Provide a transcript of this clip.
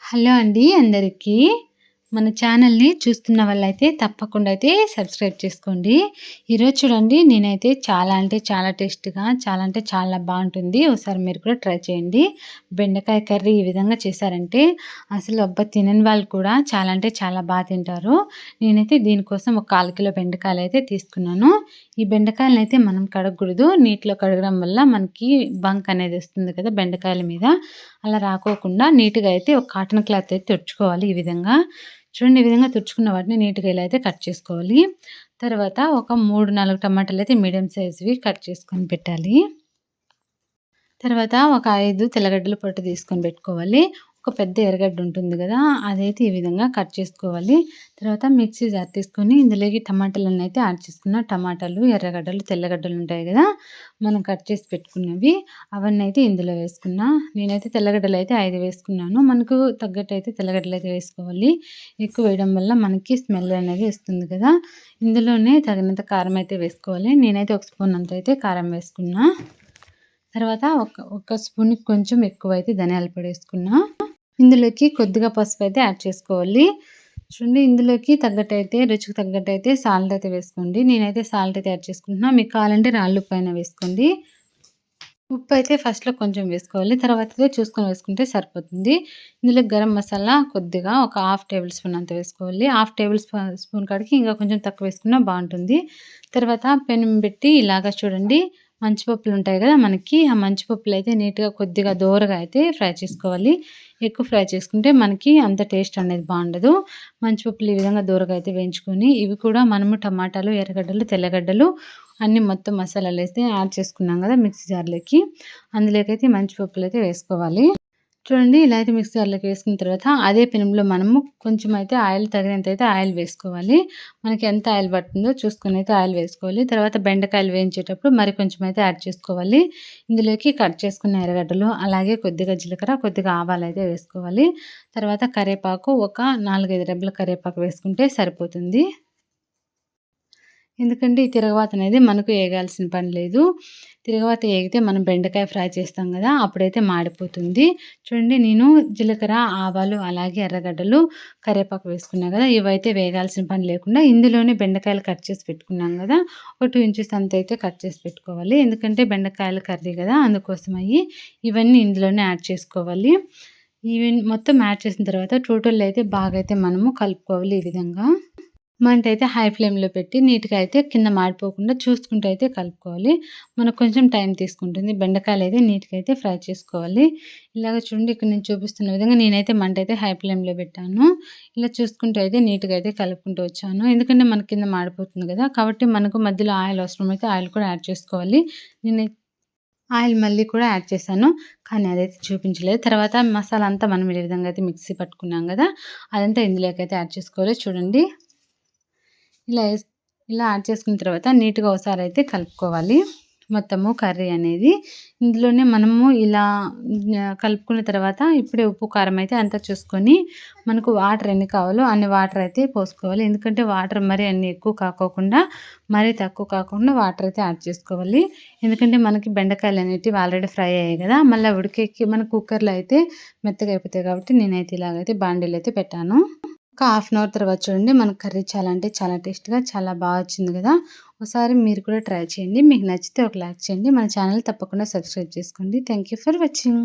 Hello అండి అందరికీ. మన ఛానల్‌ని చూస్తున్న వాళ్ళైతే తప్పకుండా అయితే సబ్స్క్రైబ్ చేసుకోండి. ఈరోజు చూడండి నేనైతే చాలా అంటే చాలా టేస్ట్‌గా చాలా అంటే చాలా బావుంటుంది. ఒకసారి మీరు కూడా ట్రై చేయండి. బెండకాయ కర్రీ ఈ విధంగా చేశారంటే అసలు అబ్బా! తినని వాళ్ళు కూడా చాలా అంటే చాలా తింటారు. నేనైతే దీనికోసం ఒక 1/4 కిలో బెండకాయలైతే తీసుకున్నాను. ఈ బెండకాయలనైతే మనం కడగకూడదు. నీటిలో కడగడం వల్ల మనకి బంక్ అనేది వస్తుంది కదా బెండకాయల మీద. అలా రాకోకుండా నీట్‌గా అయితే ఒక కాటన్ క్లాత్ అయితే తుడుచుకోవాలి ఈ విధంగా. చూడండి ఈ విధంగా తుడుచుకున్న వాటిని నీట్‌గా ఇలా అయితే కట్ చేసుకోవాలి. తర్వాత ఒక 3, 4 టమాటాలైతే మీడియం సైజ్‌వి కట్ చేసుకొని పెట్టాలి. తర్వాత ఒక 5 తెల్లగడ్డల పొట్టు తీసుకొని పెట్టుకోవాలి. ఒక పెద్ద ఎర్రగడ్డ ఉంటుంది గదా! అదైతే ఈ విధంగా కట్ చేసుకోవాలి. తర్వాత మిక్సీ జార్ తీసుకొని ఇందులోకి టమాటాలన్నీ అయితే యాడ్ చేసుకున్న టమాటాలు, ఎర్రగడ్డలు, తెల్లగడ్డలు ఉంటాయి గదా! మనం కట్ చేసి పెట్టుకున్నవి అవన్నీ అయితే ఇందులో వేసుకున్నా. నేనైతే తెల్లగడ్డలైతే 5 వేసుకున్నాను. మనకు తగ్గట్టయితే తెల్లగడ్డలైతే వేసుకోవాలి. ఎక్కువ వేయడం వల్ల మనకి స్మెల్ అనేది వస్తుంది కదా! ఇందులోనే తగినంత కారం అయితే వేసుకోవాలి. నేనైతే ఒక స్పూన్ అంత అయితే కారం వేసుకున్నా. తర్వాత ఒక స్పూన్‌కి కొంచెం ఎక్కువైతే ధనియాల పొడి వేసుకున్నా. ఇందులోకి కొద్దిగా పసుపైతే యాడ్ చేసుకోవాలి. చూడండి ఇందులోకి తగ్గట్టయితే రుచికి తగ్గట్టయితే సాల్ట్ అయితే వేసుకోండి. నేనైతే సాల్ట్ అయితే యాడ్ చేసుకుంటున్నా. మీకు కావాలంటే రాళ్ళుప్పైనా వేసుకోండి. ఉప్పు అయితే ఫస్ట్‌లో కొంచెం వేసుకోవాలి. తర్వాత అయితే చూసుకొని వేసుకుంటే సరిపోతుంది. ఇందులో గరం మసాలా కొద్దిగా ఒక హాఫ్ టేబుల్ స్పూన్ అంత వేసుకోవాలి. హాఫ్ టేబుల్ స్పూన్ కాడికి ఇంకా కొంచెం తక్కువ వేసుకున్నా బావుంటుంది. తర్వాత పెనం పెట్టి ఇలాగ చూడండి మంచి పప్పులుంటాయి గదా! మనకి ఆ మంచి పప్పులైతే నీట్‌గా కొద్దిగా దోరగా అయితే ఫ్రై చేసుకోవాలి. ఎక్కువ ఫ్రై చేసుకుంటే మనకి అంత టేస్ట్ అనేది బావుండదు. మంచి పప్పులు ఈ విధంగా దోరగా అయితే వేయించుకొని ఇవి కూడా మనము టమాటాలు, ఎర్రగడ్డలు, తెల్లగడ్డలు అన్నీ మొత్తం మసాలాలేసి యాడ్ చేసుకున్నాం గదా! మిక్సీ జార్‌లోకి. అందులోకైతే మంచి పప్పులైతే వేసుకోవాలి. చూడండి ఇలా అయితే మిక్సీ జార్‌లోకి వేసుకున్న తర్వాత అదే పెనంలో మనము కొంచెం అయితే ఆయిల్ తగినంతైతే ఆయిల్ వేసుకోవాలి. మనకి ఎంత ఆయిల్ పడుతుందో చూసుకొని అయితే ఆయిల్ వేసుకోవాలి. తర్వాత బెండకాయలు వేయించేటప్పుడు మరి కొంచెం అయితే యాడ్ చేసుకోవాలి. ఇందులోకి కట్ చేసుకున్న ఎర్రగడ్డలు, అలాగే కొద్దిగా జీలకర్ర, కొద్దిగా ఆవాలైతే వేసుకోవాలి. తర్వాత కరివేపాకు ఒక 4, 5 రెబ్బల కరివేపాకు వేసుకుంటే సరిపోతుంది. ఎందుకంటే ఈ తిరగవాత అనేది మనకు ఏగాల్సిన పని లేదు. తిరగవాత ఏగితే మనం బెండకాయ ఫ్రై చేస్తాం గదా! అప్పుడైతే మాడిపోతుంది. చూడండి నేను జీలకర్ర, ఆవాలు, అలాగే ఎర్రగడ్డలు, కరివేపాకు వేసుకున్నా గదా! ఇవైతే వేగాల్సిన పని లేకుండా ఇందులోనే బెండకాయలు కట్ చేసి పెట్టుకున్నాం గదా! ఒక 2 ఇంచెస్ అంతైతే కట్ చేసి పెట్టుకోవాలి. ఎందుకంటే బెండకాయల కర్రీ గదా! అందుకోసమయ్యి ఇవన్నీ ఇందులోనే యాడ్ చేసుకోవాలి. ఇవి మొత్తం యాడ్ చేసిన తర్వాత టోటల్ అయితే బాగా అయితే మనము కలుపుకోవాలి ఈ విధంగా. మంటైతే హై ఫ్లేమ్‌లో పెట్టి నీట్‌గా అయితే కింద మాడిపోకుండా చూసుకుంటూ అయితే కలుపుకోవాలి. మనకు కొంచెం టైం తీసుకుంటుంది. బెండకాయలైతే నీట్‌గా అయితే ఫ్రై చేసుకోవాలి. ఇలాగ చూడండి ఇక్కడ నేను చూపిస్తున్న విధంగా నేనైతే మంటైతే హై ఫ్లేమ్‌లో పెట్టాను. ఇలా చూసుకుంటూ అయితే నీట్‌గా అయితే కలుపుకుంటూ వచ్చాను. ఎందుకంటే మన కింద మాడిపోతుంది కదా! కాబట్టి మనకు మధ్యలో ఆయిల్ అవసరమైతే ఆయిల్ కూడా యాడ్ చేసుకోవాలి. నేనై ఆయిల్ మళ్ళీ కూడా యాడ్ చేశాను. కానీ అదైతే చూపించలేదు. తర్వాత మసాలా అంతా మనం ఈ విధంగా అయితే మిక్సీ పట్టుకున్నాం కదా! అదంతా ఇందులోకైతే యాడ్ చేసుకోవాలి. చూడండి. ఇలా ఇలా యాడ్ చేసుకున్న తర్వాత నీట్‌గా ఒకసారయితే కలుపుకోవాలి. మొత్తము కర్రీ అనేది. ఇందులోనే మనము ఇలా కలుపుకున్న తర్వాత ఇప్పుడే ఉప్పు, కారం అయితే అంతా చూసుకొని మనకు వాటర్ ఎన్ని కావాలో అన్ని వాటర్ అయితే పోసుకోవాలి. ఎందుకంటే వాటర్ మరి అన్ని ఎక్కువ కాకోకుండా, మరీ తక్కువ కాకుండా వాటర్ అయితే యాడ్ చేసుకోవాలి. ఎందుకంటే మనకి బెండకాయలు అనేటివి ఆల్రెడీ ఫ్రై అయ్యాయి కదా! మళ్ళా ఉడికేకి మన కుక్కర్‌లో అయితే మెత్తగా అయిపోతాయి కాబట్టి నేనైతే ఇలాగైతే బాండీలో అయితే పెట్టాను. ఒక హాఫ్ అన్ అవర్ తర్వాత చూడండి మన కర్రీ చాలా అంటే చాలా టేస్ట్‌గా చాలా వచ్చింది కదా! ఒకసారి మీరు కూడా ట్రై చేయండి. మీకు నచ్చితే ఒక లైక్ చేయండి. మన ఛానల్ తప్పకుండా సబ్స్క్రైబ్ చేసుకోండి. Thank you for watching.